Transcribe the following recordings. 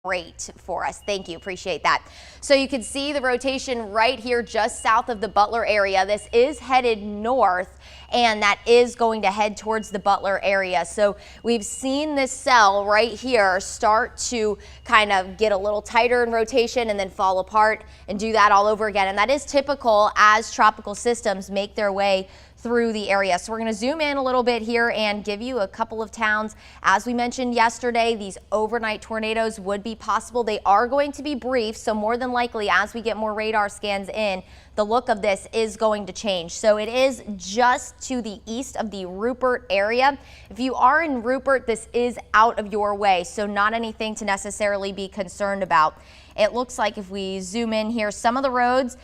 great for us. Thank you. Appreciate that. So you can see the rotation right here just south of the Butler area. This is headed north, and that is going to head towards the Butler area. So we've seen this cell right here start to kind of get a little tighter in rotation and then fall apart and do that all over again. And that is typical as tropical systems make their way through the area. So we're going to zoom in a little bit here and give you a couple of towns. As we mentioned yesterday, these overnight tornadoes would be possible. They are going to be brief, so more than likely as we get more radar scans in, the look of this is going to change. So it is just to the east of the Rupert area. If you are in Rupert, this is out of your way, so not anything to necessarily be concerned about. It looks like if we zoom in here, some of the roads,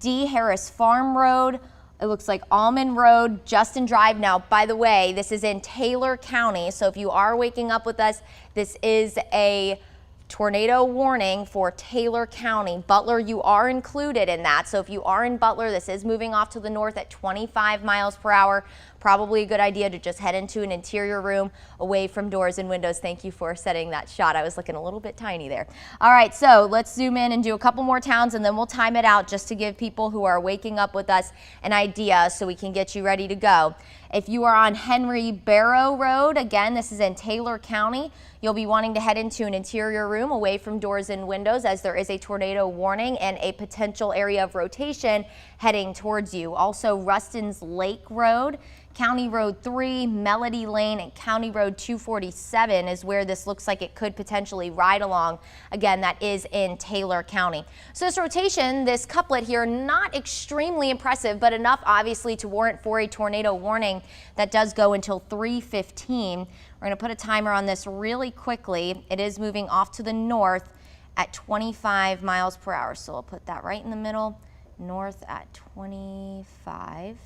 D. Harris Farm Road, it looks like Almond Road, Justin Drive. Now, by the way, this is in Taylor County. So if you are waking up with us, this is a tornado warning for Taylor County. Butler, you are included in that. So if you are in Butler, this is moving off to the north at 25 miles per hour. Probably a good idea to just head into an interior room away from doors and windows. Thank you for setting that shot. I was looking a little bit tiny there. All right, so let's zoom in and do a couple more towns, and then we'll time it out just to give people who are waking up with us an idea so we can get you ready to go. If you are on Henry Barrow Road, again, this is in Taylor County, you'll be wanting to head into an interior room away from doors and windows as there is a tornado warning and a potential area of rotation heading towards you. Also, Ruston's Lake Road, County Road 3, Melody Lane, and County Road 247 is where this looks like it could potentially ride along. Again, that is in Taylor County. So this rotation, this couplet here, not extremely impressive, but enough obviously to warrant for a tornado warning that does go until 3:15. We're going to put a timer on this really quickly. It is moving off to the north at 25 miles per hour. So I'll put that right in the middle, north at 25.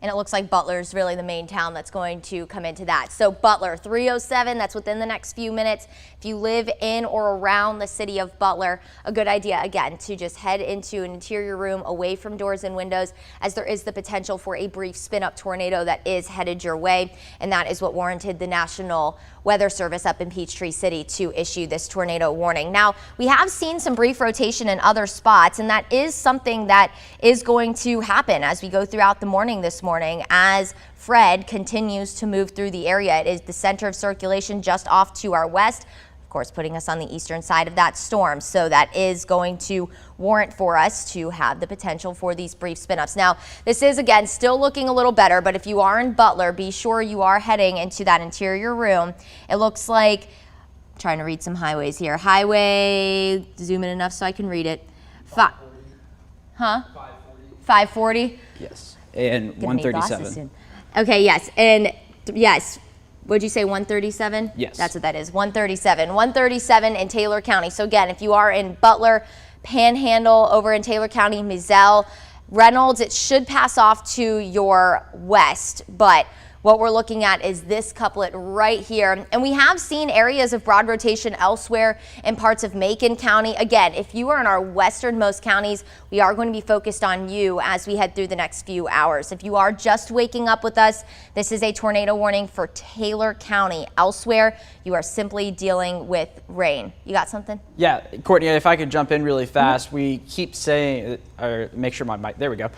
And it looks like Butler's really the main town that's going to come into that. So Butler, 3:07, that's within the next few minutes. If you live in or around the city of Butler, a good idea, again, to just head into an interior room away from doors and windows, as there is the potential for a brief spin-up tornado that is headed your way. And that is what warranted the National Weather Service up in Peachtree City to issue this tornado warning. Now, we have seen some brief rotation in other spots, and that is something that is going to happen as we go throughout the morning this morning. As Fred continues to move through the area. It is the center of circulation just off to our west, of course, putting us on the eastern side of that storm. So that is going to warrant for us to have the potential for these brief spin-ups. Now, this is, again, still looking a little better, but if you are in Butler, be sure you are heading into that interior room. It looks like, I'm trying to read some highways here. Highway, zoom in enough so I can read it. 540? Yes. And 137. Okay, yes. And yes, would you say 137? Yes. That's what that is, 137. 137 in Taylor County. So again, if you are in Butler, Panhandle, over in Taylor County, Mizell, Reynolds, it should pass off to your west, but what we're looking at is this couplet right here. And we have seen areas of broad rotation elsewhere in parts of Macon County. Again, if you are in our westernmost counties, we are going to be focused on you as we head through the next few hours. If you are just waking up with us, this is a tornado warning for Taylor County. Elsewhere, you are simply dealing with rain. You got something? Yeah, Courtney, if I could jump in really fast. We keep saying, or make sure my mic, there we go.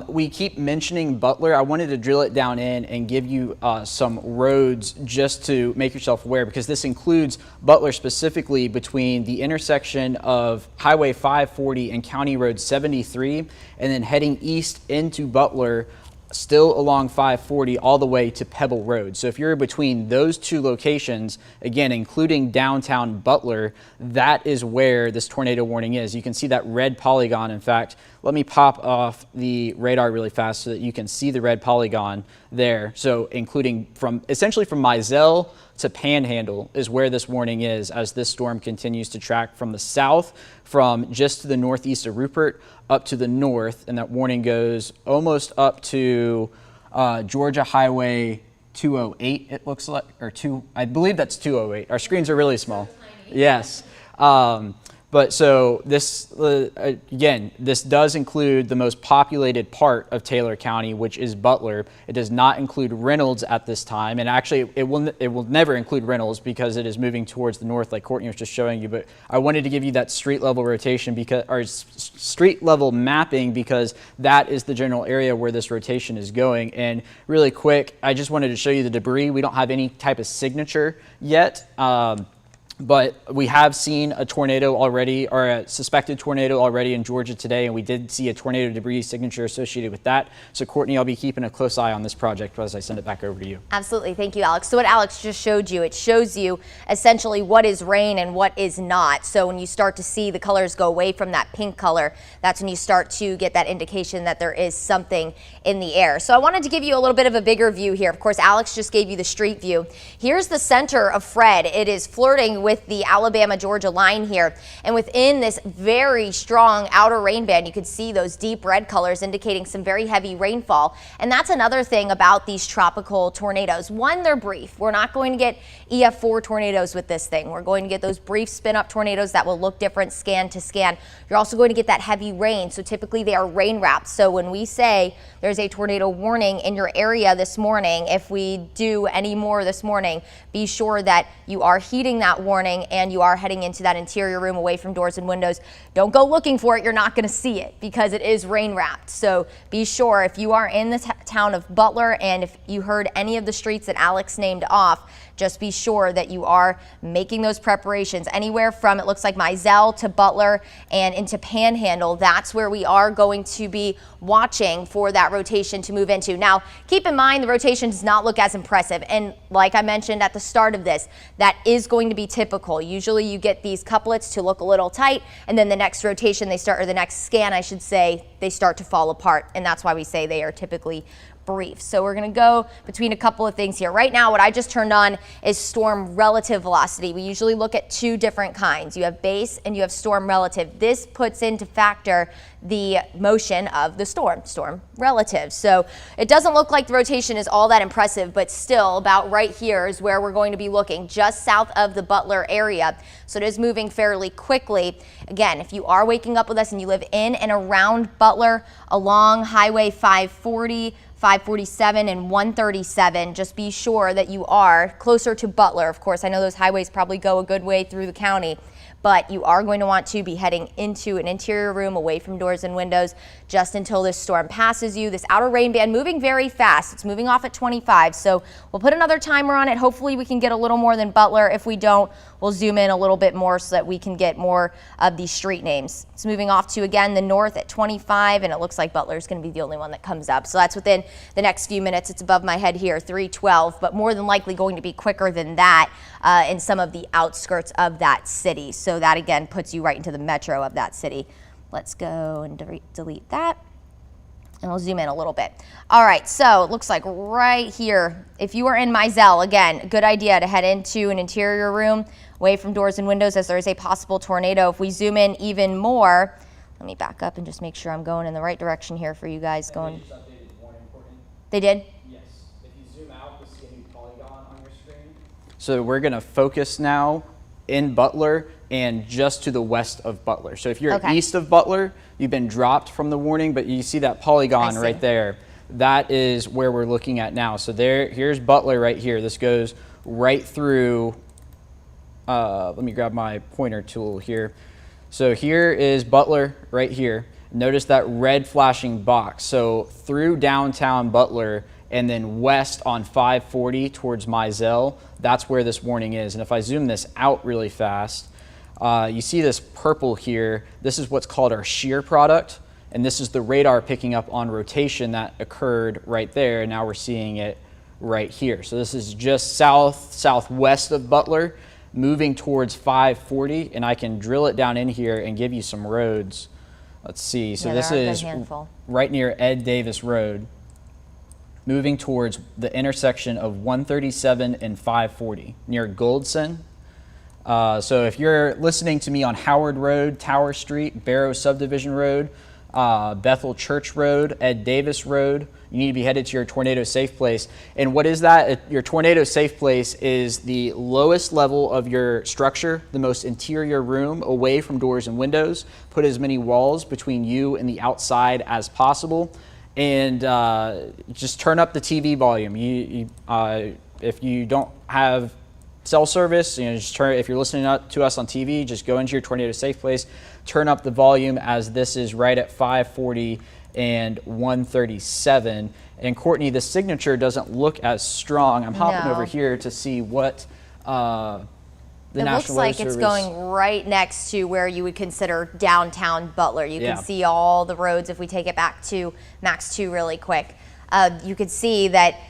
We keep mentioning Butler. I wanted to drill it down in and give you some roads just to make yourself aware, because this includes Butler specifically between the intersection of Highway 540 and County Road 73, and then heading east into Butler, still along 540 all the way to Pebble Road. So if you're between those two locations, again, including downtown Butler, that is where this tornado warning is. You can see that red polygon. In fact, let me pop off the radar really fast so that you can see the red polygon there. So including essentially from Mizell to Panhandle is where this warning is, as this storm continues to track from the south, from just to the northeast of Rupert up to the north, and that warning goes almost up to Georgia Highway 208, it looks like, or I believe that's 208. Our screens are really small. Yes. But so this, again, this does include the most populated part of Taylor County, which is Butler. It does not include Reynolds at this time. And actually, it will never include Reynolds because it is moving towards the north, like Courtney was just showing you. But I wanted to give you that street level rotation because, or street level mapping, because that is the general area where this rotation is going. And really quick, I just wanted to show you the debris. We don't have any type of signature yet. But we have seen a tornado already, or a suspected tornado already in Georgia today, and we did see a tornado debris signature associated with that. So Courtney, I'll be keeping a close eye on this project as I send it back over to you. Absolutely. Thank you, Alex. So what Alex just showed you, it shows you essentially what is rain and what is not. So when you start to see the colors go away from that pink color, that's when you start to get that indication that there is something in the air. So I wanted to give you a little bit of a bigger view here. Of course, Alex just gave you the street view. Here's the center of Fred. It is flirting with the Alabama-Georgia line here. And within this very strong outer rain band, you could see those deep red colors indicating some very heavy rainfall. And that's another thing about these tropical tornadoes. One, they're brief. We're not going to get EF4 tornadoes with this thing. We're going to get those brief spin-up tornadoes that will look different scan to scan. You're also going to get that heavy rain. So typically they are rain wrapped. So when we say there's a tornado warning in your area this morning, if we do any more this morning, be sure that you are heeding that warning and you are heading into that interior room away from doors and windows. Don't go looking for it. You're not going to see it because it is rain wrapped. So be sure, if you are in the town of Butler and if you heard any of the streets that Alex named off, just be sure that you are making those preparations. Anywhere from, it looks like Mizell to Butler and into Panhandle, that's where we are going to be watching for that rotation to move into. Now, keep in mind the rotation does not look as impressive. And like I mentioned at the start of this, that is going to be typical. Usually you get these couplets to look a little tight, and then the next rotation they start, or the next scan, I should say, they start to fall apart. And that's why we say they are typically brief. So we're going to go between a couple of things here. Right now, what I just turned on is storm relative velocity. We usually look at two different kinds. You have base and you have storm relative. This puts into factor the motion of the storm relative. So it doesn't look like the rotation is all that impressive, but still about right here is where we're going to be looking, just south of the Butler area. So it is moving fairly quickly. Again, if you are waking up with us and you live in and around Butler along Highway 540, 547 and 137, just be sure that you are closer to Butler. Of course, I know those highways probably go a good way through the county, but you are going to want to be heading into an interior room away from doors and windows just until this storm passes you. This outer rain band moving very fast. It's moving off at 25, so we'll put another timer on it. Hopefully we can get a little more than Butler. If we don't, we'll zoom in a little bit more so that we can get more of these street names. It's moving off to, again, the north at 25, and it looks like Butler's going to be the only one that comes up. So that's within the next few minutes. It's above my head here, 312, but more than likely going to be quicker than that in some of the outskirts of that city. So that, again, puts you right into the metro of that city. Let's go and delete that. And we'll zoom in a little bit. All right, so it looks like right here, if you are in Mizell, again, good idea to head into an interior room away from doors and windows as there is a possible tornado. If we zoom in even more, let me back up and just make sure I'm going in the right direction here for you guys. They did? Yes. If you zoom out, you'll see a new polygon on your screen. So we're going to focus now in Butler and just to the west of Butler. So if you're east of Butler, you've been dropped from the warning, but you see that polygon right there. That is where we're looking at now. So here's Butler right here. This goes right through, let me grab my pointer tool here. So here is Butler right here. Notice that red flashing box. So through downtown Butler and then west on 540 towards Mizell, that's where this warning is. And if I zoom this out really fast, you see this purple here. This is what's called our shear product. And this is the radar picking up on rotation that occurred right there. And now we're seeing it right here. So this is just southwest of Butler, moving towards 540. And I can drill it down in here and give you some roads. Let's see. So this is right near Ed Davis Road, moving towards the intersection of 137 and 540 near Goldson. So if you're listening to me on Howard Road, Tower Street, Barrow Subdivision Road, Bethel Church Road, Ed Davis Road. You need to be headed to your tornado safe place. And what is that? Your tornado safe place is the lowest level of your structure, the most interior room, away from doors and windows. Put as many walls between you and the outside as possible. And just turn up the TV volume. If you don't have cell service, just turn. If you're listening to us on TV, just go into your tornado safe place, turn up the volume, as this is right at 540 and 137. And Courtney, the signature doesn't look as strong. I'm hopping over here to see what the it looks like it's going right next to where you would consider downtown Butler. You can see all the roads. If we take it back to Max 2 really quick, you could see that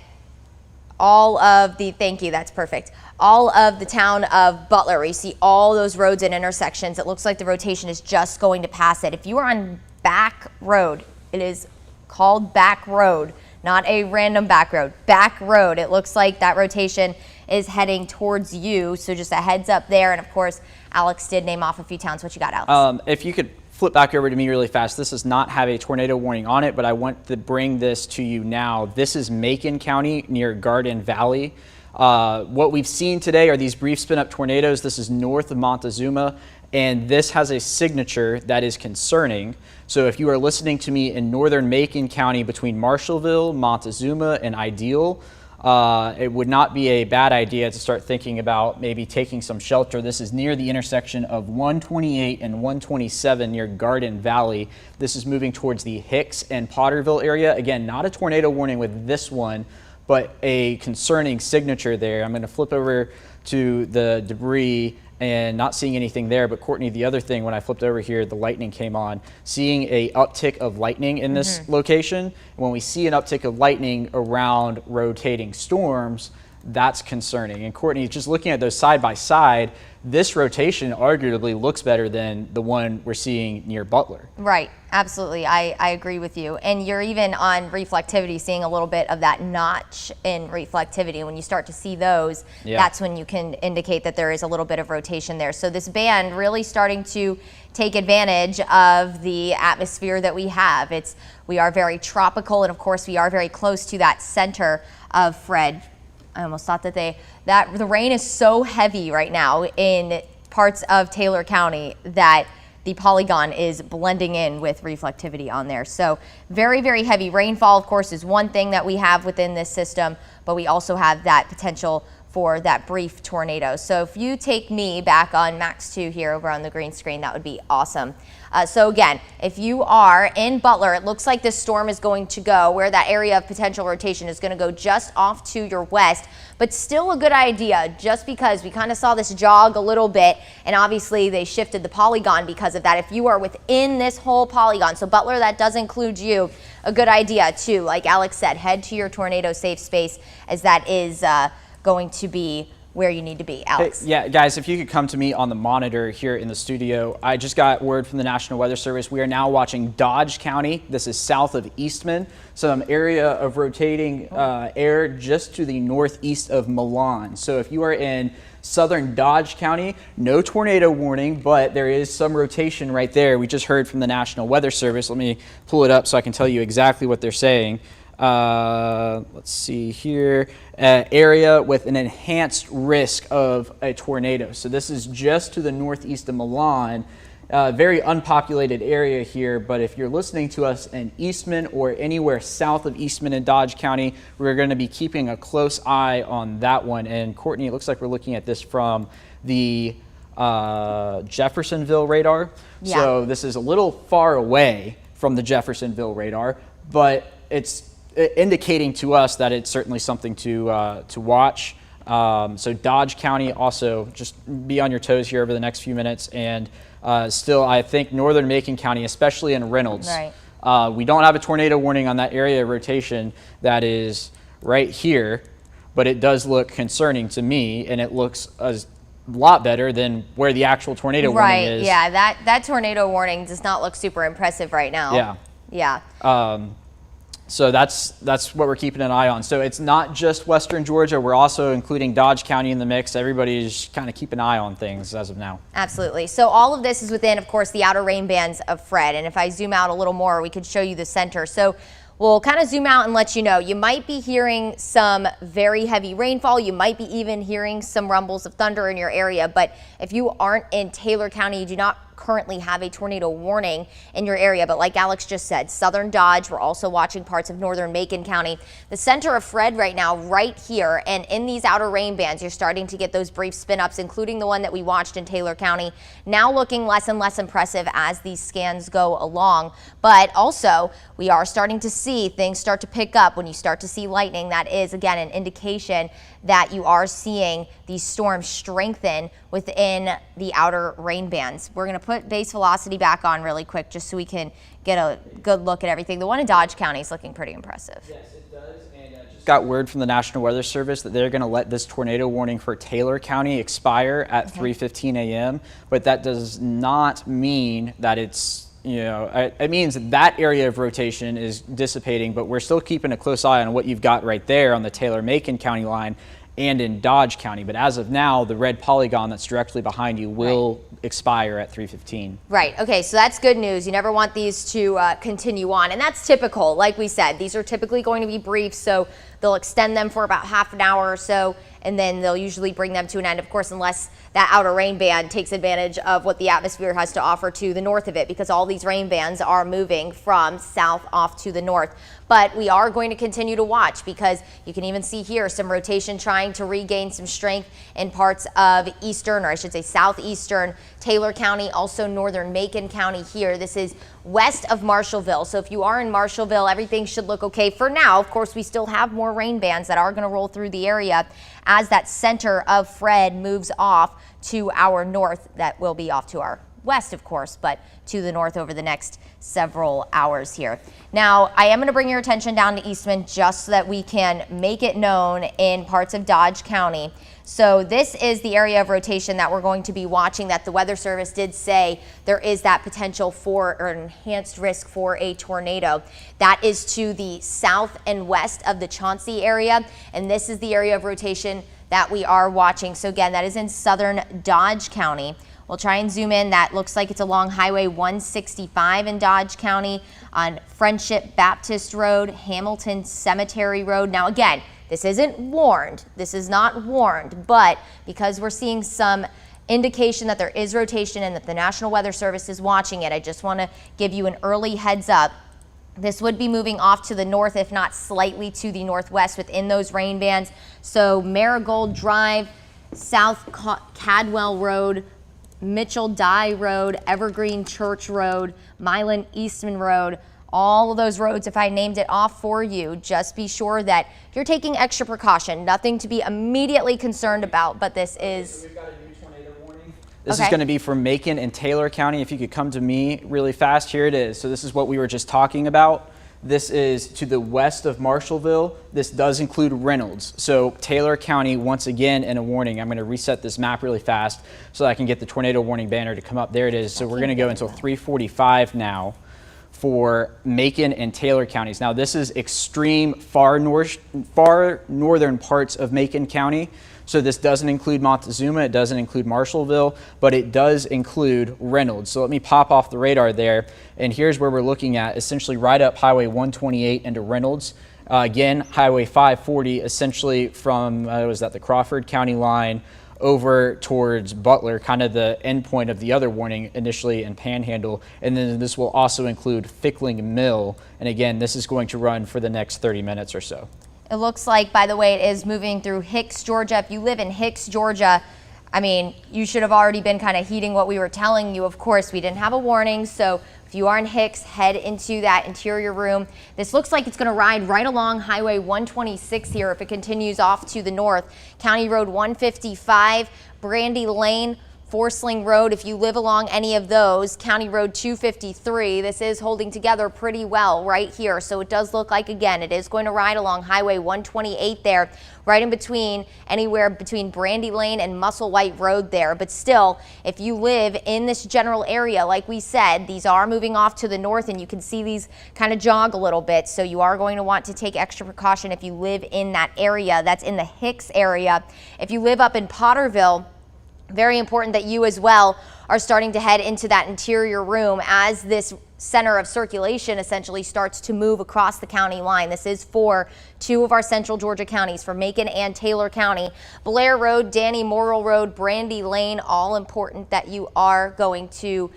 all of the, thank you, that's perfect. All of the town of Butler, where you see all those roads and intersections, it looks like the rotation is just going to pass it. If you are on back road, it is called back road, not a random back road. Back road, it looks like that rotation is heading towards you. So just a heads up there. And of course, Alex did name off a few towns. What you got, Alex? If you could flip back over to me really fast. This does not have a tornado warning on it, but I want to bring this to you now. This is Macon County near Garden Valley. What we've seen today are these brief spin-up tornadoes. This is north of Montezuma, and this has a signature that is concerning. So if you are listening to me in northern Macon County between Marshallville, Montezuma, and Ideal, it would not be a bad idea to start thinking about maybe taking some shelter. This is near the intersection of 128 and 127 near Garden Valley. This is moving towards the Hicks and Potterville area. Again, not a tornado warning with this one, but a concerning signature there. I'm going to flip over to the debris and not seeing anything there. But Courtney, the other thing, when I flipped over here, the lightning came on. Seeing a uptick of lightning in this location. When we see an uptick of lightning around rotating storms, that's concerning. And Courtney, just looking at those side by side, this rotation arguably looks better than the one we're seeing near Butler. Right, absolutely. I agree with you. And you're even on reflectivity seeing a little bit of that notch in reflectivity. When you start to see those, that's when you can indicate that there is a little bit of rotation there. So this band really starting to take advantage of the atmosphere that we have. We are very tropical, and of course we are very close to that center of Fred. I almost thought that the rain is so heavy right now in parts of Taylor County that the polygon is blending in with reflectivity on there. So very, very heavy rainfall, of course, is one thing that we have within this system, but we also have that potential for that brief tornado. So if you take me back on Max 2 here over on the green screen, that would be awesome. So again, if you are in Butler, it looks like this storm is going to go where that area of potential rotation is going to go just off to your west, but still a good idea just because we kind of saw this jog a little bit, and obviously they shifted the polygon because of that. If you are within this whole polygon, so Butler, that does include you, a good idea too, like Alex said, head to your tornado safe space, as that is going to be where you need to be. Alex. Hey, yeah, guys, if you could come to me on the monitor here in the studio. I just got word from the National Weather Service. We are now watching Dodge County. This is south of Eastman. Some area of rotating air just to the northeast of Milan. So if you are in southern Dodge County, no tornado warning, but there is some rotation right there. We just heard from the National Weather Service. Let me pull it up so I can tell you exactly what they're saying. Let's see here, area with an enhanced risk of a tornado. So this is just to the northeast of Milan, very unpopulated area here, but if you're listening to us in Eastman or anywhere south of Eastman in Dodge County, we're going to be keeping a close eye on that one. And Courtney, it looks like we're looking at this from the Jeffersonville radar. Yeah. So this is a little far away from the Jeffersonville radar, but it's indicating to us that it's certainly something to watch. So Dodge County, also just be on your toes here over the next few minutes. And still, I think northern Macon County, especially in Reynolds, right. We don't have a tornado warning on that area of rotation that is right here, but it does look concerning to me, and it looks a lot better than where the actual tornado warning is. Right, yeah, that tornado warning does not look super impressive right now. Yeah. Yeah. So that's what we're keeping an eye on. So it's not just Western Georgia. We're also including Dodge County in the mix. Everybody's kind of keeping an eye on things as of now. Absolutely. So all of this is within, of course, the outer rain bands of Fred. And if I zoom out a little more, we could show you the center. So we'll kind of zoom out and let you know. You might be hearing some very heavy rainfall. You might be even hearing some rumbles of thunder in your area. But if you aren't in Taylor County, you do not currently have a tornado warning in your area. But like Alex just said, southern Dodge, we're also watching parts of northern Macon County. The center of Fred right now, right here, and in these outer rain bands, you're starting to get those brief spin ups, including the one that we watched in Taylor County, now looking less and less impressive as these scans go along. But also, we are starting to see things start to pick up. When you start to see lightning, that is, again, an indication that you are seeing these storms strengthen within the outer rain bands. We're going to put base velocity back on really quick just so we can get a good look at everything. The one in Dodge County is looking pretty impressive. Yes, it does. And just got word from the National Weather Service that they're going to let this tornado warning for Taylor County expire at 3:15 a.m. But that does not mean that it's, it means that area of rotation is dissipating, but we're still keeping a close eye on what you've got right there on the Taylor-Macon County line and in Dodge County. But as of now, the red polygon that's directly behind you will expire at 3:15. Right. Okay. So that's good news. You never want these to continue on. And that's typical. Like we said, these are typically going to be brief. So they'll extend them for about half an hour or so, and then they'll usually bring them to an end, of course, unless that outer rain band takes advantage of what the atmosphere has to offer to the north of it, because all these rain bands are moving from south off to the north. But we are going to continue to watch, because you can even see here some rotation trying to regain some strength in parts of eastern, or I should say southeastern Taylor County, also northern Macon County here. This is west of Marshallville. So if you are in Marshallville, everything should look okay for now. Of course, we still have more rain bands that are going to roll through the area as that center of Fred moves off to our north. That will be off to our west, of course, but to the north over the next several hours here. Now, I am going to bring your attention down to Eastman just so that we can make it known in parts of Dodge County. So this is the area of rotation that we're going to be watching, that the Weather Service did say there is that potential for or enhanced risk for a tornado. That is to the south and west of the Chauncey area, and this is the area of rotation that we are watching. So again, that is in southern Dodge County. We'll try and zoom in. That looks like it's along Highway 165 in Dodge County, on Friendship Baptist Road, Hamilton Cemetery Road. Now again, this isn't warned. This is not warned, but because we're seeing some indication that there is rotation and that the National Weather Service is watching it, I just want to give you an early heads up. This would be moving off to the north, if not slightly to the northwest within those rain bands. So Marigold Drive, South Cadwell Road, Mitchell Dye Road, Evergreen Church Road, Milan Eastman Road, all of those roads, if I named it off for you, just be sure that you're taking extra precaution. Nothing to be immediately concerned about, but this is... So we've got a new tornado warning. This is going to be for Macon and Taylor County. If you could come to me really fast, here it is. So this is what we were just talking about. This is to the west of Marshallville. This does include Reynolds. So Taylor County, once again, in a warning. I'm going to reset this map really fast so that I can get the tornado warning banner to come up. There it is. So we're going to go until 3:45 now for Macon and Taylor counties. Now this is extreme far northern parts of Macon County. So this doesn't include Montezuma, it doesn't include Marshallville, but it does include Reynolds. So let me pop off the radar there, and here's where we're looking at, essentially right up Highway 128 into Reynolds. Again, Highway 540, essentially from, was that the Crawford County line over towards Butler, kind of the end point of the other warning initially in Panhandle. And then this will also include Fickling Mill. And again, this is going to run for the next 30 minutes or so. It looks like, by the way, it is moving through Hicks, Georgia. If you live in Hicks, Georgia, I mean, you should have already been kind of heeding what we were telling you. Of course, we didn't have a warning, so if you are in Hicks, head into that interior room. This looks like it's going to ride right along Highway 126 here if it continues off to the north. County Road 155, Brandy Lane, Forsling Road, if you live along any of those, County Road 253, this is holding together pretty well right here. So it does look like, again, it is going to ride along Highway 128 there, right in between, anywhere between Brandy Lane and Musselwhite Road there. But still, if you live in this general area, like we said, these are moving off to the north, and you can see these kind of jog a little bit. So you are going to want to take extra precaution if you live in that area. That's in the Hicks area. If you live up in Potterville, very important that you as well are starting to head into that interior room as this center of circulation essentially starts to move across the county line. This is for two of our central Georgia counties, for Macon and Taylor County. Blair Road, Danny Morrill Road, Brandy Lane, all important that you are going to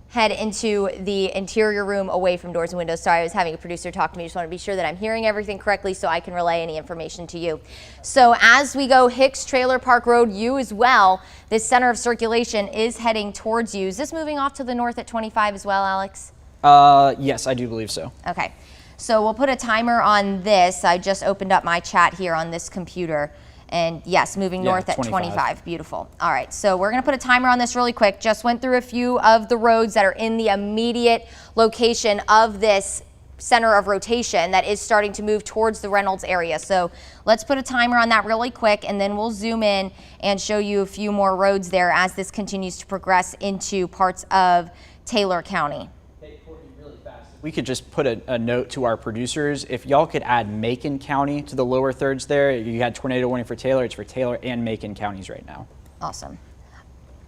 head into the interior room away from doors and windows. Sorry, I was having a producer talk to me. Just want to be sure that I'm hearing everything correctly so I can relay any information to you. So as we go Hicks Trailer Park Road, you as well, this center of circulation is heading towards you. Is this moving off to the north at 25 as well, Alex? Yes, I do believe so. Okay, so we'll put a timer on this. I just opened up my chat here on this computer. And yes, moving north at 25. Beautiful. All right, so we're going to put a timer on this really quick. Just went through a few of the roads that are in the immediate location of this center of rotation that is starting to move towards the Reynolds area. So let's put a timer on that really quick, and then we'll zoom in and show you a few more roads there as this continues to progress into parts of Taylor County. We could just put a note to our producers. If y'all could add Macon County to the lower thirds there, you had tornado warning for Taylor. It's for Taylor and Macon counties right now. Awesome.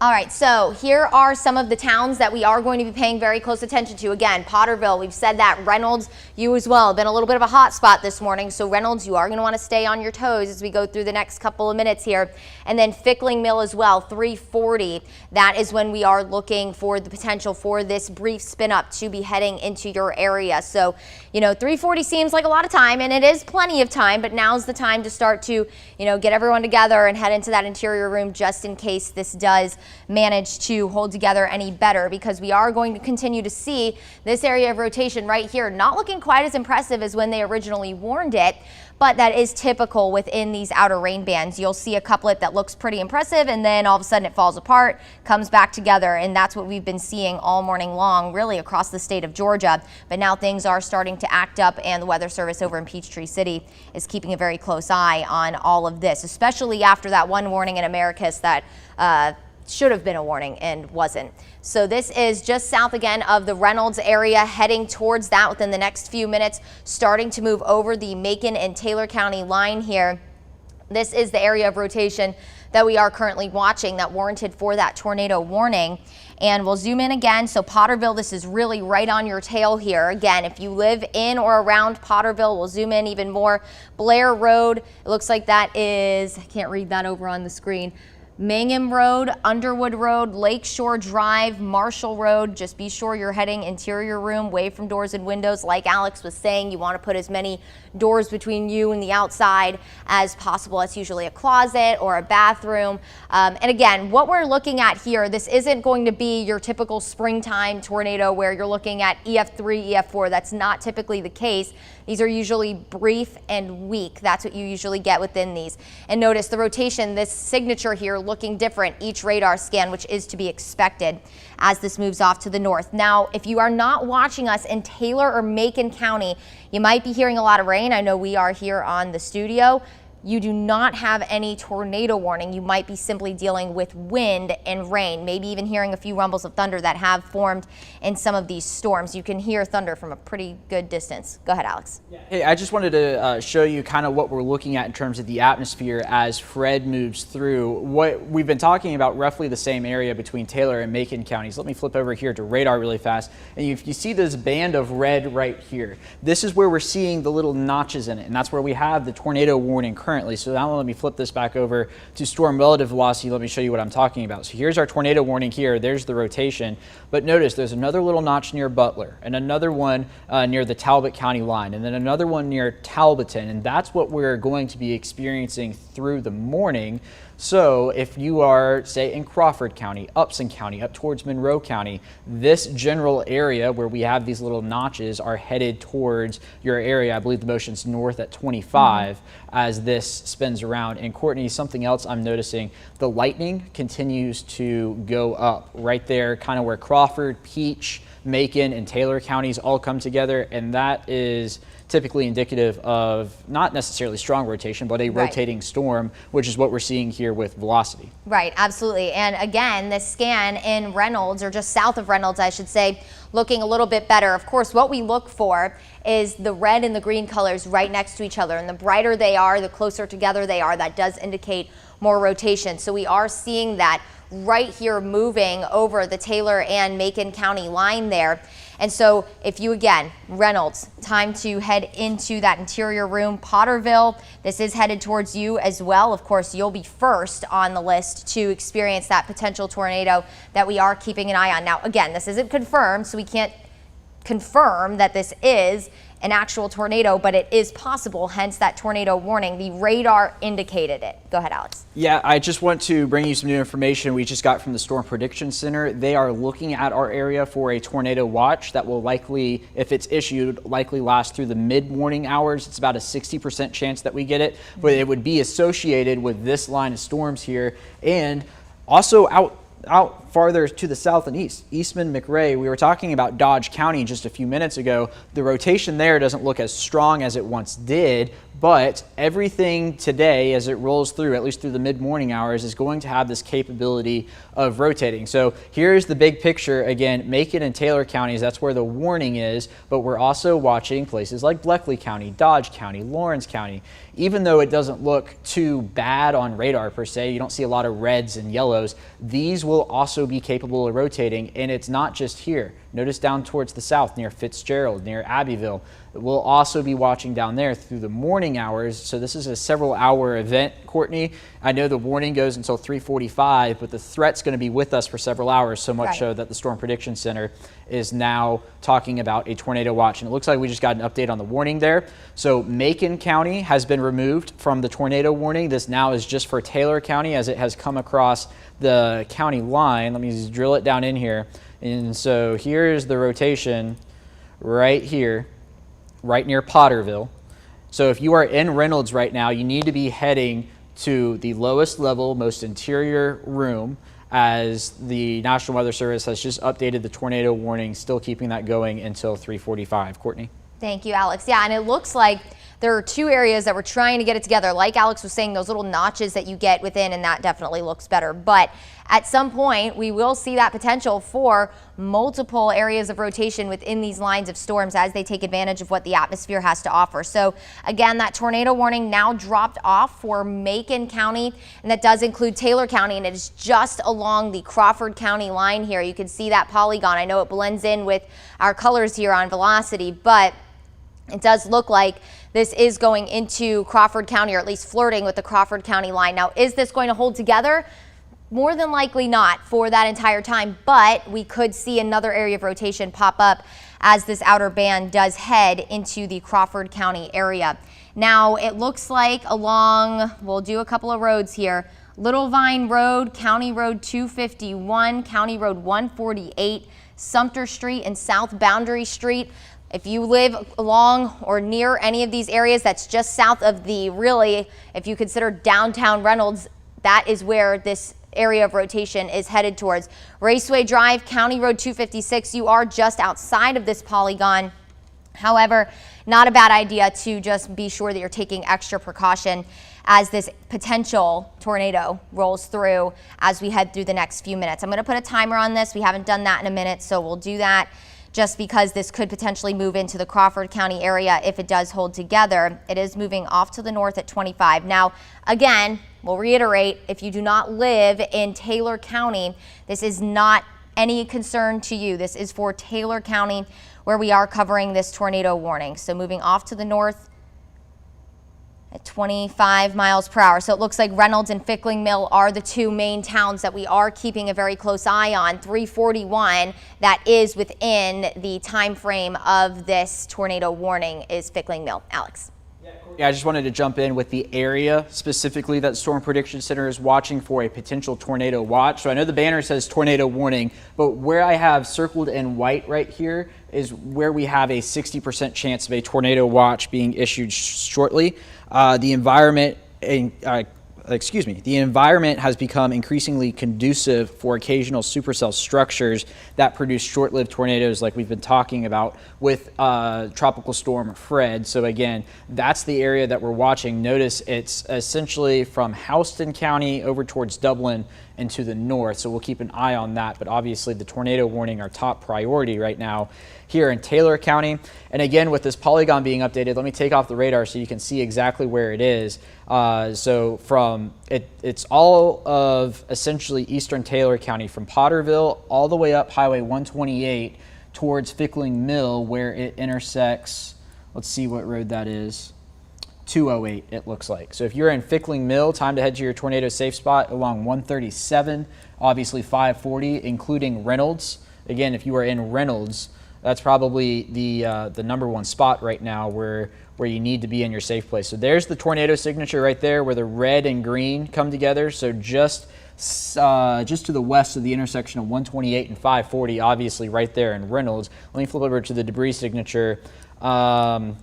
All right, so here are some of the towns that we are going to be paying very close attention to. Again, Potterville, we've said that. Reynolds, you as well, been a little bit of a hot spot this morning. So Reynolds, you are going to want to stay on your toes as we go through the next couple of minutes here. And then Fickling Mill as well, 340. That is when we are looking for the potential for this brief spin up to be heading into your area. So, you know, 340 seems like a lot of time, and it is plenty of time, but now's the time to start to, you know, get everyone together and head into that interior room just in case this does manage to hold together any better, because we are going to continue to see this area of rotation right here not looking quite as impressive as when they originally warned it, but that is typical within these outer rain bands. You'll see a couplet that looks pretty impressive, and then all of a sudden it falls apart, comes back together, and that's what we've been seeing all morning long, really across the state of Georgia. But now things are starting to act up, and the Weather Service over in Peachtree City is keeping a very close eye on all of this, especially after that one warning in Americus that should have been a warning and wasn't. So this is just south again of the Reynolds area, heading towards that within the next few minutes, starting to move over the Macon and Taylor County line here. This is the area of rotation that we are currently watching that warranted for that tornado warning. And we'll zoom in again. So Potterville, this is really right on your tail here. Again, if you live in or around Potterville, we'll zoom in even more. Blair Road, it looks like that is, I can't read that over on the screen. Mangum Road, Underwood Road, Lakeshore Drive, Marshall Road. Just be sure you're heading interior room, away from doors and windows. Like Alex was saying, you want to put as many doors between you and the outside as possible. It's usually a closet or a bathroom. And again, what we're looking at here, this isn't going to be your typical springtime tornado where you're looking at EF3, EF4. That's not typically the case. These are usually brief and weak. That's what you usually get within these. And notice the rotation, this signature here looking different each radar scan, which is to be expected as this moves off to the north. Now, if you are not watching us in Taylor or Macon County, you might be hearing a lot of rain. I know we are here on the studio. You do not have any tornado warning. You might be simply dealing with wind and rain, maybe even hearing a few rumbles of thunder that have formed in some of these storms. You can hear thunder from a pretty good distance. Go ahead, Alex. Hey, I just wanted to show you kind of what we're looking at in terms of the atmosphere as Fred moves through. What we've been talking about, roughly the same area between Taylor and Macon counties. Let me flip over here to radar really fast. And if you see this band of red right here, this is where we're seeing the little notches in it. And that's where we have the tornado warning currently. So now let me flip this back over to storm relative velocity. Let me show you what I'm talking about. So here's our tornado warning here. There's the rotation. But notice there's another little notch near Butler, and another one near the Talbot County line, and then another one near Talbotton. And that's what we're going to be experiencing through the morning. So if you are, say, in Crawford County, Upson County, up towards Monroe County, this general area where we have these little notches are headed towards your area. I believe the motion's north at 25 as this spins around. And Courtney, something else I'm noticing, the lightning continues to go up right there, kind of where Crawford, Peach, Macon, and Taylor counties all come together, and that is typically indicative of not necessarily strong rotation, but a rotating storm, which is what we're seeing here with velocity. Right, absolutely. And again, this scan in Reynolds, or just south of Reynolds, I should say, looking a little bit better. Of course, what we look for is the red and the green colors right next to each other. And the brighter they are, the closer together they are, that does indicate more rotation. So we are seeing that right here moving over the Taylor and Macon County line there. And so if you, again, Reynolds, time to head into that interior room. Potterville, this is headed towards you as well. Of course, you'll be first on the list to experience that potential tornado that we are keeping an eye on. Now, again, this isn't confirmed, so we can't confirm that this is an actual tornado, but it is possible, hence that tornado warning. The radar indicated it. Go ahead, Alex. Yeah, I just want to bring you some new information we just got from the Storm Prediction Center. They are looking at our area for a tornado watch that will likely, if it's issued, likely last through the mid-morning hours. It's about a 60% chance that we get it, but it would be associated with this line of storms here, and also out farther to the south and east. Eastman, McRae, we were talking about Dodge County just a few minutes ago. The rotation there doesn't look as strong as it once did, but everything today as it rolls through, at least through the mid-morning hours, is going to have this capability of rotating. So here's the big picture. Again, Macon and Taylor counties, that's where the warning is, but we're also watching places like Bleckley County, Dodge County, Lawrence County. Even though it doesn't look too bad on radar per se, you don't see a lot of reds and yellows, these will also be capable of rotating, and it's not just here. Notice down towards the south near Fitzgerald, near Abbeville. We'll also be watching down there through the morning hours. So this is a several-hour event, Courtney. I know the warning goes until 3:45, but the threat's going to be with us for several hours, so much so that the Storm Prediction Center is now talking about a tornado watch. And it looks like we just got an update on the warning there. So Macon County has been removed from the tornado warning. This now is just for Taylor County as it has come across the county line. Let me just drill it down in here. And so here's the rotation right here, right near Potterville. So if you are in Reynolds right now, you need to be heading to the lowest level, most interior room, as the National Weather Service has just updated the tornado warning, still keeping that going until 3:45. Courtney? Thank you, Alex. Yeah, and it looks like there are two areas that we're trying to get it together. Like Alex was saying, those little notches that you get within, and that definitely looks better. But at some point, we will see that potential for multiple areas of rotation within these lines of storms as they take advantage of what the atmosphere has to offer. So again, that tornado warning now dropped off for Macon County, and that does include Taylor County, and it is just along the Crawford County line here. You can see that polygon. I know it blends in with our colors here on velocity, but it does look like this is going into Crawford County, or at least flirting with the Crawford County line. Now, is this going to hold together? More than likely not for that entire time, but we could see another area of rotation pop up as this outer band does head into the Crawford County area. Now, it looks like along, we'll do a couple of roads here, Little Vine Road, County Road 251, County Road 148, Sumter Street, and South Boundary Street. If you live along or near any of these areas, that's just south of the, really, if you consider downtown Reynolds, that is where this area of rotation is headed towards. Raceway Drive, County Road 256, you are just outside of this polygon. However, not a bad idea to just be sure that you're taking extra precaution as this potential tornado rolls through as we head through the next few minutes. I'm going to put a timer on this. We haven't done that in a minute, so we'll do that just because this could potentially move into the Crawford County area if it does hold together. It is moving off to the north at 25. Now, again, we'll reiterate, if you do not live in Taylor County, this is not any concern to you. This is for Taylor County, where we are covering this tornado warning. So moving off to the north at 25 miles per hour. So it looks like Reynolds and Fickling Mill are the two main towns that we are keeping a very close eye on. 341, that is within the time frame of this tornado warning, is Fickling Mill. Alex. Yeah, I just wanted to jump in with the area specifically that Storm Prediction Center is watching for a potential tornado watch. So I know the banner says tornado warning, but where I have circled in white right here is where we have a 60% chance of a tornado watch being issued shortly. The environment has become increasingly conducive for occasional supercell structures that produce short-lived tornadoes like we've been talking about with Tropical Storm Fred. So again, that's the area that we're watching. Notice it's essentially from Houston County over towards Dublin and to the north, so we'll keep an eye on that. But obviously the tornado warning, our top priority right now here in Taylor County. And again, with this polygon being updated, let me take off the radar so you can see exactly where it is. So from it's all of essentially eastern Taylor County, from Potterville all the way up Highway 128 towards Fickling Mill, where it intersects, let's see what road that is, 208 it looks like. So if you're in Fickling Mill, time to head to your tornado safe spot along 137, obviously 540, including Reynolds. Again, if you are in Reynolds, that's probably the number one spot right now where you need to be in your safe place. So there's the tornado signature right there where the red and green come together. So just to the west of the intersection of 128 and 540, obviously right there in Reynolds. Let me flip over to the debris signature. That's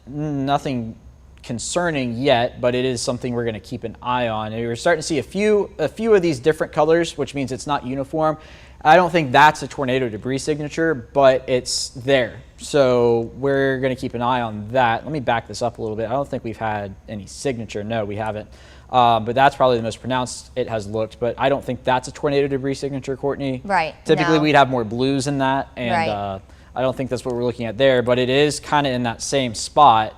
nothing concerning yet, but it is something we're going to keep an eye on. And we're starting to see a few of these different colors, which means it's not uniform. I don't think that's a tornado debris signature, but it's there. So we're going to keep an eye on that. Let me back this up a little bit. I don't think we've had any signature. No, we haven't. But that's probably the most pronounced it has looked. But I don't think that's a tornado debris signature, Courtney. Right. Typically, no. we'd have more blues in that. And right. I don't think that's what we're looking at there. But it is kind of in that same spot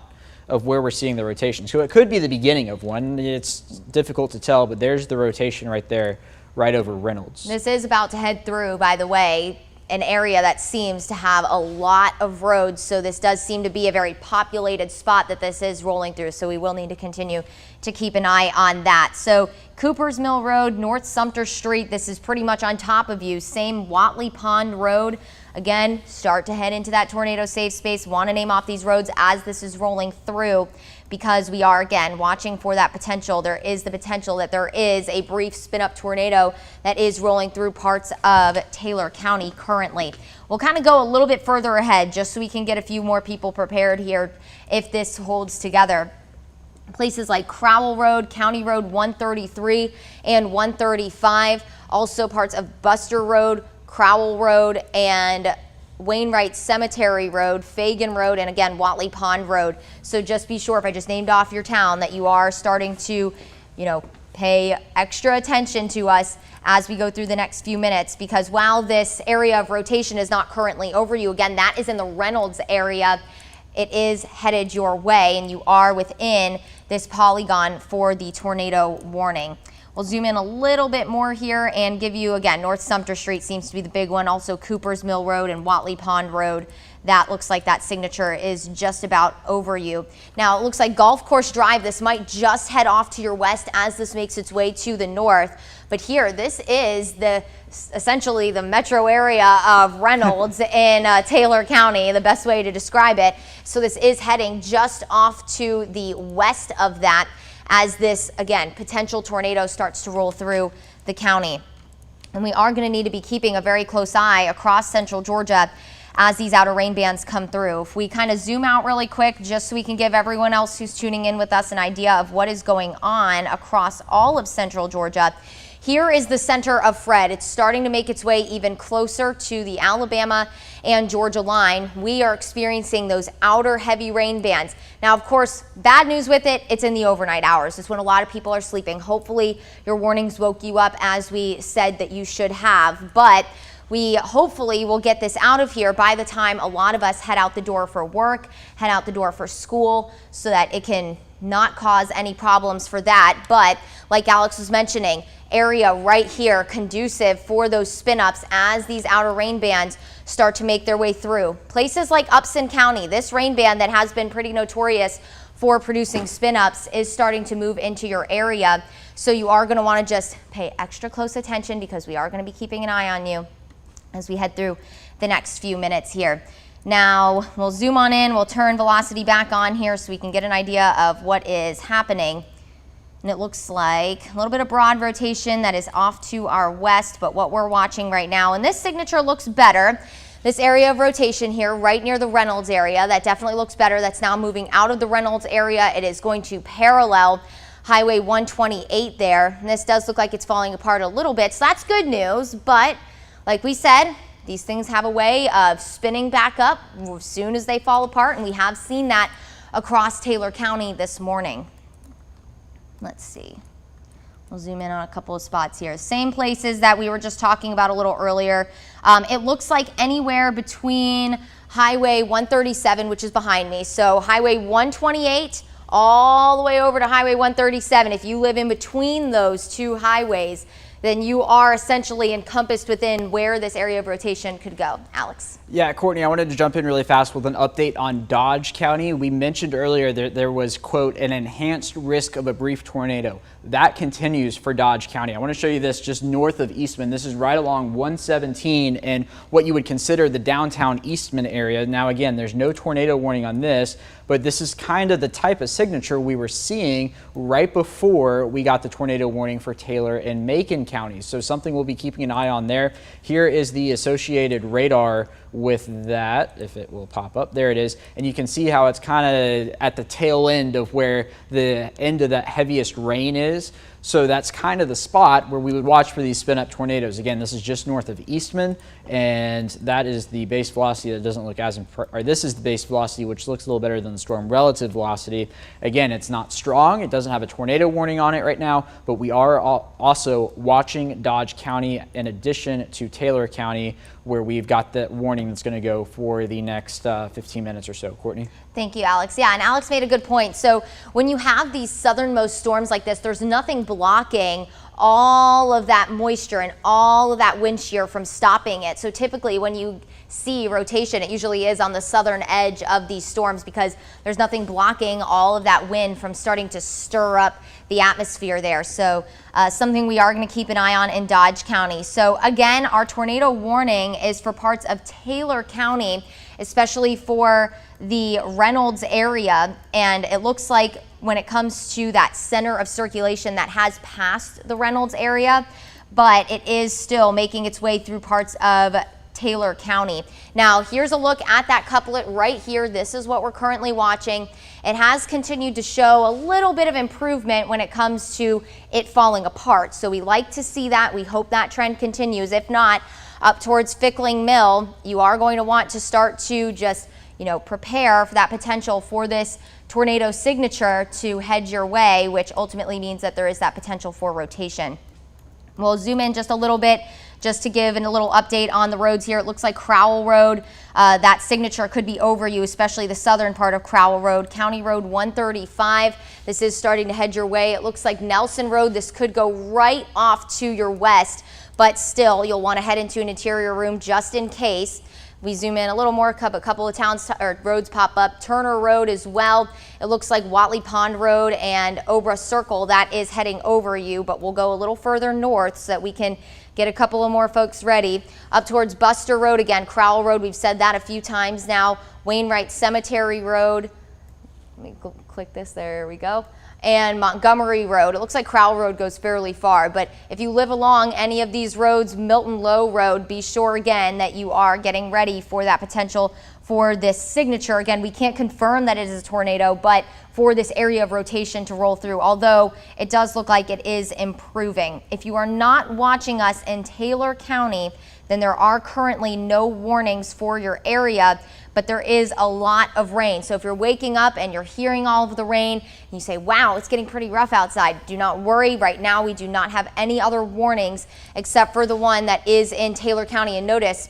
of where we're seeing the rotation. So it could be the beginning of one. It's difficult to tell, but there's the rotation right there, right over Reynolds. This is about to head through, by the way, an area that seems to have a lot of roads. So this does seem to be a very populated spot that this is rolling through. So we will need to continue to keep an eye on that. So Cooper's Mill Road, North Sumter Street, this is pretty much on top of you. Same Watley Pond Road. Again, start to head into that tornado safe space. Want to name off these roads as this is rolling through, because we are, again, watching for that potential. There is the potential that there is a brief spin-up tornado that is rolling through parts of Taylor County currently. We'll kind of go a little bit further ahead just so we can get a few more people prepared here if this holds together. Places like Crowell Road, County Road 133 and 135, also parts of Buster Road, Crowell Road, and Wainwright Cemetery Road, Fagan Road, and again, Watley Pond Road. So just be sure, if I just named off your town, that you are starting to, pay extra attention to us as we go through the next few minutes, because while this area of rotation is not currently over you, again, that is in the Reynolds area. It is headed your way, and you are within this polygon for the tornado warning. We'll zoom in a little bit more here and give you, again, North Sumter Street seems to be the big one. Also Cooper's Mill Road and Watley Pond Road. That looks like that signature is just about over you. Now, it looks like Golf Course Drive, this might just head off to your west as this makes its way to the north. But here, this is essentially the metro area of Reynolds in Taylor County, the best way to describe it. So this is heading just off to the west of that, as this, again, potential tornado starts to roll through the county. And we are going to need to be keeping a very close eye across central Georgia as these outer rain bands come through. If we kind of zoom out really quick, just so we can give everyone else who's tuning in with us an idea of what is going on across all of central Georgia. Here is the center of Fred. It's starting to make its way even closer to the Alabama and Georgia line. We are experiencing those outer heavy rain bands. Now, of course, bad news with it, it's in the overnight hours. It's when a lot of people are sleeping. Hopefully, your warnings woke you up as we said that you should have. But we hopefully will get this out of here by the time a lot of us head out the door for work, head out the door for school, so that it can not cause any problems for that. But like Alex was mentioning, area right here conducive for those spin-ups as these outer rain bands start to make their way through. Places like Upson County, this rain band that has been pretty notorious for producing spin-ups is starting to move into your area. So you are going to want to just pay extra close attention, because we are going to be keeping an eye on you as we head through the next few minutes here. Now we'll zoom on in, we'll turn velocity back on here so we can get an idea of what is happening. And it looks like a little bit of broad rotation that is off to our west, but what we're watching right now, and this signature looks better. This area of rotation here right near the Reynolds area, that definitely looks better. That's now moving out of the Reynolds area. It is going to parallel Highway 128 there. And this does look like it's falling apart a little bit, so that's good news. But like we said, these things have a way of spinning back up as soon as they fall apart, and we have seen that across Taylor County this morning. Let's see. We'll zoom in on a couple of spots here. Same places that we were just talking about a little earlier. It looks like anywhere between Highway 137, which is behind me, so Highway 128 all the way over to Highway 137. If you live in between those two highways, then you are essentially encompassed within where this area of rotation could go. Alex. Yeah, Courtney, I wanted to jump in really fast with an update on Dodge County. We mentioned earlier that there was, quote, an enhanced risk of a brief tornado. That continues for Dodge County. I want to show you this just north of Eastman. This is right along 117 and what you would consider the downtown Eastman area. Now, again, there's no tornado warning on this, but this is kind of the type of signature we were seeing right before we got the tornado warning for Taylor and Macon counties. So something we'll be keeping an eye on there. Here is the associated radar with that, if it will pop up. There it is. And you can see how it's kind of at the tail end of where the end of that heaviest rain is. So that's kind of the spot where we would watch for these spin up tornadoes. Again, this is just north of Eastman, and that is the base velocity that doesn't look as, or this is the base velocity, which looks a little better than the storm relative velocity. Again, it's not strong. It doesn't have a tornado warning on it right now, but we are also watching Dodge County in addition to Taylor County, where we've got the warning that's going to go for the next 15 minutes or so. Courtney? Thank you, Alex. Yeah, and Alex made a good point. So when you have these southernmost storms like this, there's nothing blocking all of that moisture and all of that wind shear from stopping it. So typically when you see rotation, it usually is on the southern edge of these storms because there's nothing blocking all of that wind from starting to stir up the atmosphere there. So something we are going to keep an eye on in Dodge County. So again, our tornado warning is for parts of Taylor County, especially for the Reynolds area. And it looks like when it comes to that center of circulation, that has passed the Reynolds area, but it is still making its way through parts of Taylor County. Now, here's a look at that couplet right here. This is what we're currently watching. It has continued to show a little bit of improvement when it comes to it falling apart. So we like to see that. We hope that trend continues. If not, up towards Fickling Mill, you are going to want to start to just, prepare for that potential for this tornado signature to head your way, which ultimately means that there is that potential for rotation. We'll zoom in just a little bit just to give a little update on the roads here. It looks like Crowell Road, that signature could be over you, especially the southern part of Crowell Road. County Road 135, this is starting to head your way. It looks like Nelson Road, this could go right off to your west, but still you'll want to head into an interior room just in case. We zoom in a little more, a couple of towns or roads pop up. Turner Road as well. It looks like Watley Pond Road and Obra Circle, that is heading over you, but we'll go a little further north so that we can get a couple of more folks ready. Up towards Buster Road again, Crowell Road, we've said that a few times now. Wainwright Cemetery Road. Let me click this, there we go. And Montgomery Road. It looks like Crowell Road goes fairly far, but if you live along any of these roads, Milton Low Road, be sure again that you are getting ready for that potential for this signature. Again, we can't confirm that it is a tornado, but for this area of rotation to roll through, although it does look like it is improving. If you are not watching us in Taylor County, then there are currently no warnings for your area, but there is a lot of rain. So if you're waking up and you're hearing all of the rain, and you say, wow, it's getting pretty rough outside, do not worry. Right now, we do not have any other warnings except for the one that is in Taylor County. And notice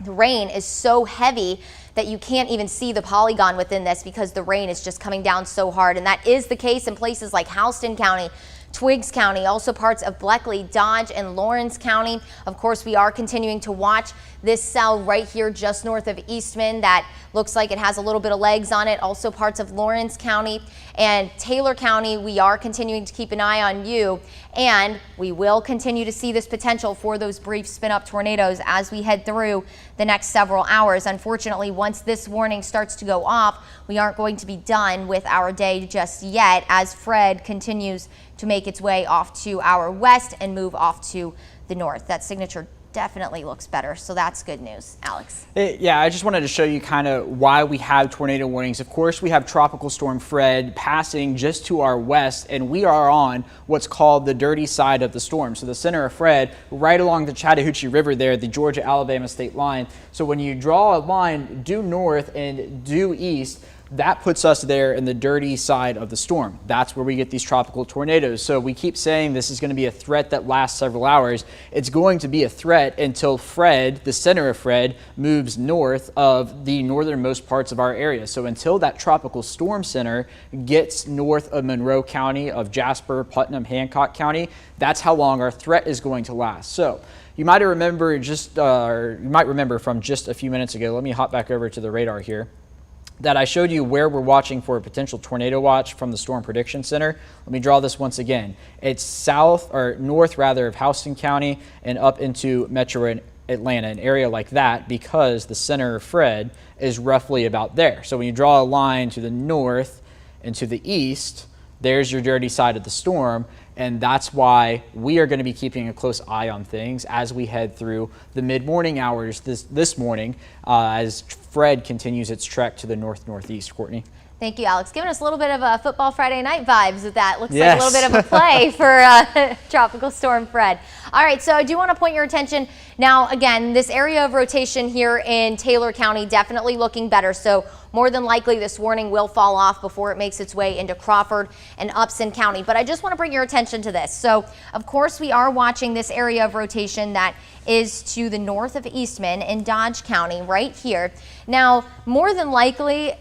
the rain is so heavy that you can't even see the polygon within this because the rain is just coming down so hard. And that is the case in places like Houston County, Twiggs County, also parts of Bleckley, Dodge, and Lawrence County. Of course, we are continuing to watch this cell right here just north of Eastman that looks like it has a little bit of legs on it. Also parts of Lawrence County and Taylor County. We are continuing to keep an eye on you, and we will continue to see this potential for those brief spin up tornadoes as we head through the next several hours. Unfortunately, once this warning starts to go off, we aren't going to be done with our day just yet as Fred continues to make its way off to our west and move off to the north. That signature definitely looks better, so that's good news. Alex. Yeah, I just wanted to show you kind of why we have tornado warnings. Of course, we have Tropical Storm Fred passing just to our west, and we are on what's called the dirty side of the storm. So the center of Fred, right along the Chattahoochee River there, the Georgia-Alabama state line. So when you draw a line due north and due east, that puts us there in the dirty side of the storm. That's where we get these tropical tornadoes. So we keep saying this is going to be a threat that lasts several hours. It's going to be a threat until Fred, the center of Fred, moves north of the northernmost parts of our area. So until that tropical storm center gets north of Monroe County, of Jasper, Putnam, Hancock County, that's how long our threat is going to last. So you might remember from just a few minutes ago, let me hop back over to the radar here, that I showed you where we're watching for a potential tornado watch from the Storm Prediction Center. Let me draw this once again. It's north of Houston County and up into Metro Atlanta, an area like that, because the center of Fred is roughly about there. So when you draw a line to the north and to the east, there's your dirty side of the storm. And that's why we are going to be keeping a close eye on things as we head through the mid-morning hours this morning as Fred continues its trek to the north-northeast. Courtney. Thank you, Alex. Giving us a little bit of a football Friday night vibes with that. Looks like a little bit of a play for Tropical Storm Fred. All right, so I do want to point your attention now, again, this area of rotation here in Taylor County definitely looking better. So more than likely this warning will fall off before it makes its way into Crawford and Upson County. But I just want to bring your attention to this. So, of course, we are watching this area of rotation that is to the north of Eastman in Dodge County right here. Now, more than likely,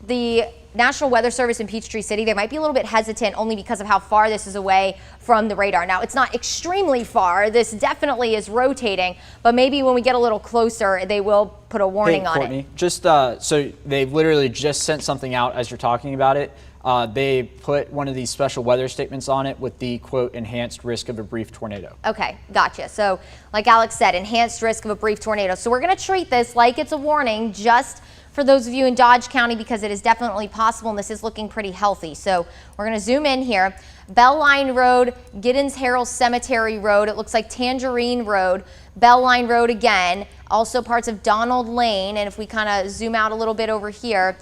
the National Weather Service in Peachtree City, they might be a little bit hesitant only because of how far this is away from the radar. Now, it's not extremely far. This definitely is rotating, but maybe when we get a little closer, they will put a warning on Courtney, it. Just so they've literally just sent something out as you're talking about it. They put one of these special weather statements on it with the, quote, enhanced risk of a brief tornado. Okay, gotcha. So like Alex said, enhanced risk of a brief tornado. So we're going to treat this like it's a warning just for those of you in Dodge County because it is definitely possible and this is looking pretty healthy. So we're going to zoom in here. Belline Road, Giddens Harrell Cemetery Road, it looks like Tangerine Road, Belline Road again, also parts of Donald Lane, and if we kind of zoom out a little bit over here,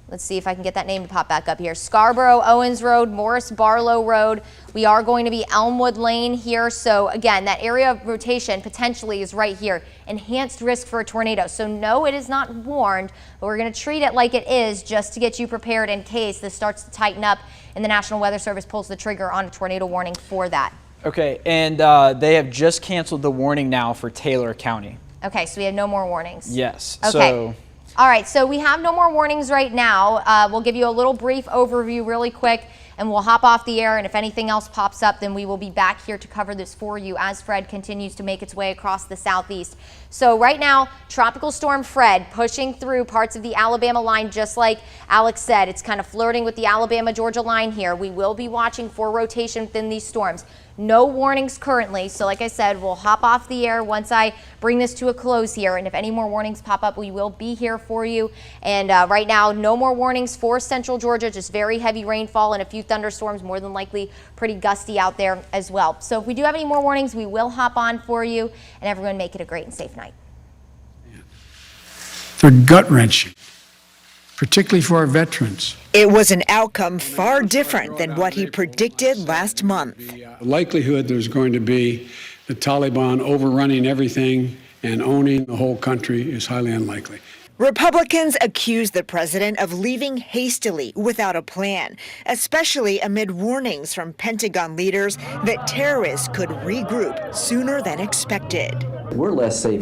let's see if I can get that name to pop back up here. Scarborough Owens Road, Morris Barlow Road. We are going to be Elmwood Lane here. So again, that area of rotation potentially is right here. Enhanced risk for a tornado. So no, it is not warned, but we're going to treat it like it is just to get you prepared in case this starts to tighten up and the National Weather Service pulls the trigger on a tornado warning for that. Okay, and they have just canceled the warning now for Taylor County. Okay, so we have no more warnings. Yes. Okay. So all right, so we have no more warnings right now. We'll give you a little brief overview really quick, and we'll hop off the air, and if anything else pops up, then we will be back here to cover this for you as Fred continues to make its way across the southeast. So right now, Tropical Storm Fred pushing through parts of the Alabama line, just like Alex said. It's kind of flirting with the Alabama-Georgia line here. We will be watching for rotation within these storms. No warnings currently, so like I said, we'll hop off the air once I bring this to a close here, and if any more warnings pop up, we will be here for you. And right now, no more warnings for central Georgia, just very heavy rainfall and a few thunderstorms, more than likely pretty gusty out there as well. So if we do have any more warnings, we will hop on for you, and everyone make it a great and safe night. They're gut-wrenching, particularly for our veterans. It was an outcome far different than what he predicted last month. The likelihood there's going to be the Taliban overrunning everything and owning the whole country is highly unlikely. Republicans accuse the president of leaving hastily without a plan, especially amid warnings from Pentagon leaders that terrorists could regroup sooner than expected. We're less safe